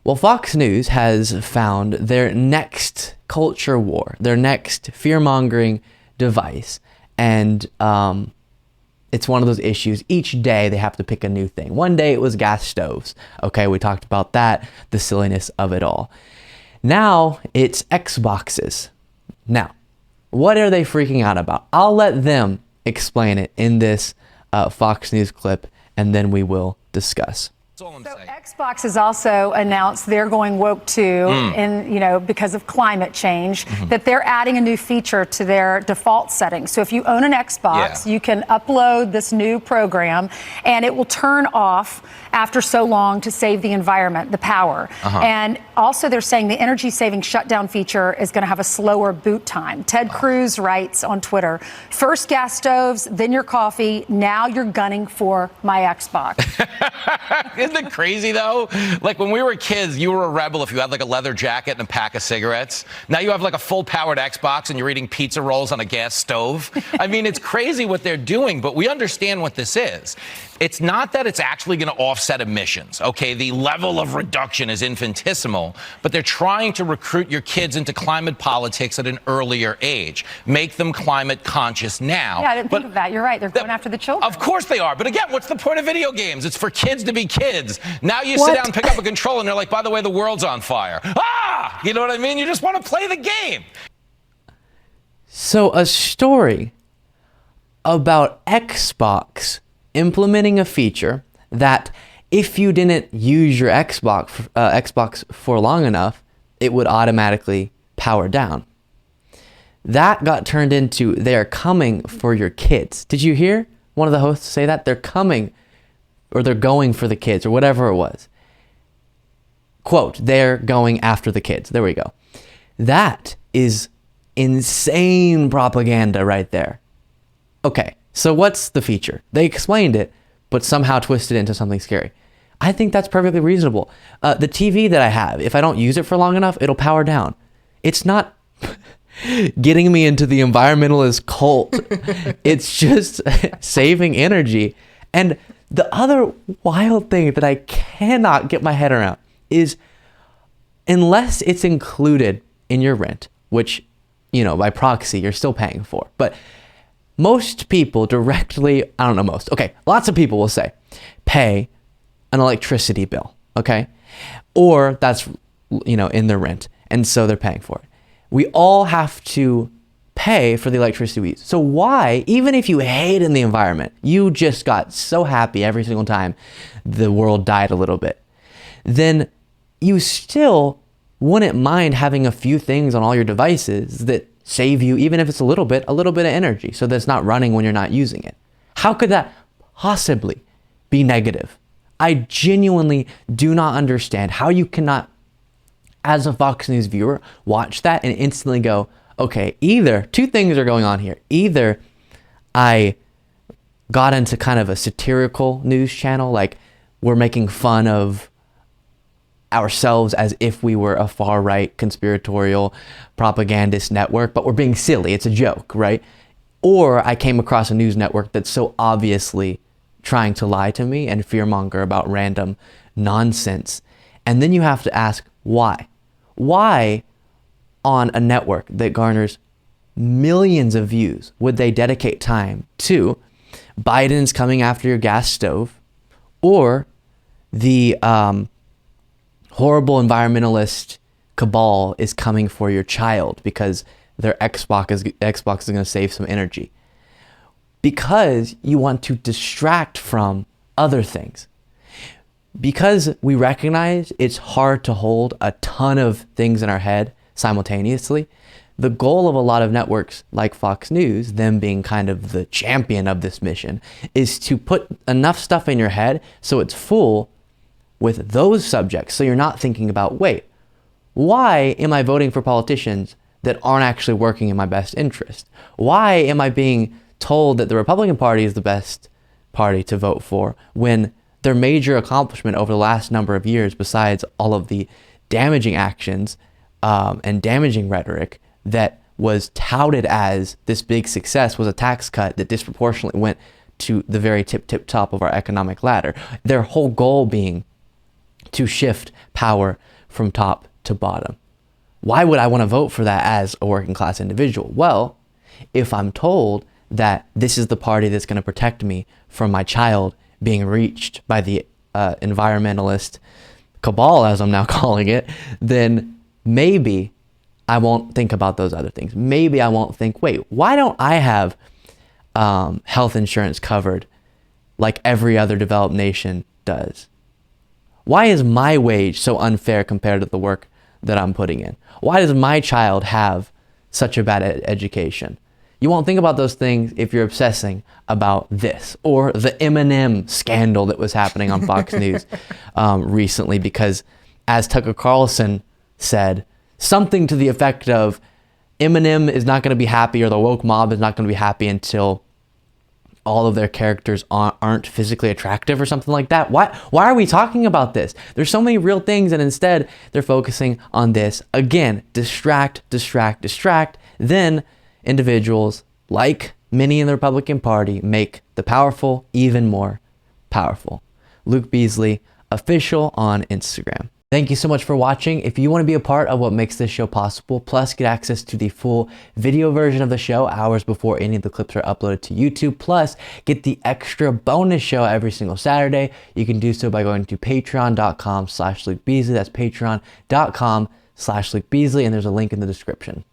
Well, Fox News has found their next culture war, their next fear-mongering device. And it's one of those issues. Each day they have to pick a new thing. One day it was gas stoves. Okay, we talked about that, the silliness of it all. Now it's Xboxes. Now, what are they freaking out about? I'll let them explain it in this Fox News clip, and then we will discuss. So Xbox has also announced they're going woke too, and because of climate change, that they're adding a new feature to their default settings. So if you own an Xbox, you can upload this new program, and it will turn off after so long to save the environment, the power. And also they're saying the energy saving shutdown feature is going to have a slower boot time. Ted Cruz writes on Twitter, first gas stoves, then your coffee, now you're gunning for my Xbox. Isn't it crazy, though? Like, when we were kids, you were a rebel if you had, like, a leather jacket and a pack of cigarettes. Now you have, like, a full-powered Xbox and you're eating pizza rolls on a gas stove. I mean, it's crazy what they're doing, but we understand what this is. It's not that it's actually going to offset emissions, okay? The level of reduction is infinitesimal, but they're trying to recruit your kids into climate politics at an earlier age. Make them climate conscious now. Yeah, I didn't think of that. You're right. They're going after the children. Of course they are. But again, what's the point of video games? It's for kids to be kids. Now you sit down and pick up a controller and they're like, by the way, the world's on fire. Ah! You know what I mean? You just want to play the game. So a story about Xbox implementing a feature that if you didn't use your Xbox for long enough, it would automatically power down. That got turned into they're coming for your kids. Did you hear one of the hosts say that? They're coming, or they're going for the kids, or whatever it was. Quote, they're going after the kids. There we go. That is insane propaganda right there. Okay, so what's the feature? They explained it, but somehow twisted it into something scary. I think that's perfectly reasonable. The TV that I have, if I don't use it for long enough, it'll power down. It's not getting me into the environmentalist cult. It's just saving energy. And the other wild thing that I cannot get my head around is, unless it's included in your rent, which, by proxy, you're still paying for. But most people directly, I don't know most, okay, lots of people will say, pay an electricity bill, okay? Or that's, in their rent, and so they're paying for it. We all have to pay for the electricity we use. So why, even if you hate in the environment, you just got so happy every single time the world died a little bit, then you still wouldn't mind having a few things on all your devices that save you, even if it's a little bit of energy, so that it's not running when you're not using it. How could that possibly be negative? I genuinely do not understand how you cannot, as a Fox News viewer, watch that and instantly go, okay, either two things are going on here. Either I got into kind of a satirical news channel, like we're making fun of ourselves as if we were a far-right conspiratorial propagandist network, but we're being silly. It's a joke, right? Or I came across a news network that's so obviously trying to lie to me and fearmonger about random nonsense. And then you have to ask, why? Why on a network that garners millions of views would they dedicate time to Biden's coming after your gas stove, or the horrible environmentalist cabal is coming for your child because their Xbox is going to save some energy? Because you want to distract from other things. Because we recognize it's hard to hold a ton of things in our head simultaneously, the goal of a lot of networks like Fox News, them being kind of the champion of this mission, is to put enough stuff in your head so it's full with those subjects. So you're not thinking about, wait, why am I voting for politicians that aren't actually working in my best interest? Why am I being told that the Republican Party is the best party to vote for when their major accomplishment over the last number of years, besides all of the damaging actions and damaging rhetoric that was touted as this big success, was a tax cut that disproportionately went to the very tip top of our economic ladder? Their whole goal being to shift power from top to bottom. Why would I want to vote for that as a working class individual? Well, if I'm told that this is the party that's going to protect me from my child being reached by the environmentalist cabal, as I'm now calling it, then maybe I won't think about those other things. Maybe I won't think, wait, why don't I have health insurance covered like every other developed nation does? Why is my wage so unfair compared to the work that I'm putting in? Why does my child have such a bad education? You won't think about those things if you're obsessing about this or the Eminem scandal that was happening on Fox News recently, because as Tucker Carlson said, something to the effect of Eminem is not going to be happy, or the woke mob is not going to be happy until all of their characters aren't physically attractive or something like that. Why are we talking about this? There's so many real things, and instead they're focusing on this. Again, distract. Then individuals, like many in the Republican Party, make the powerful even more powerful. Luke Beasley, official on Instagram. Thank you so much for watching. If you want to be a part of what makes this show possible, plus get access to the full video version of the show hours before any of the clips are uploaded to YouTube, plus get the extra bonus show every single Saturday, you can do so by going to patreon.com/Luke Beasley. That's patreon.com/Luke Beasley, and there's a link in the description.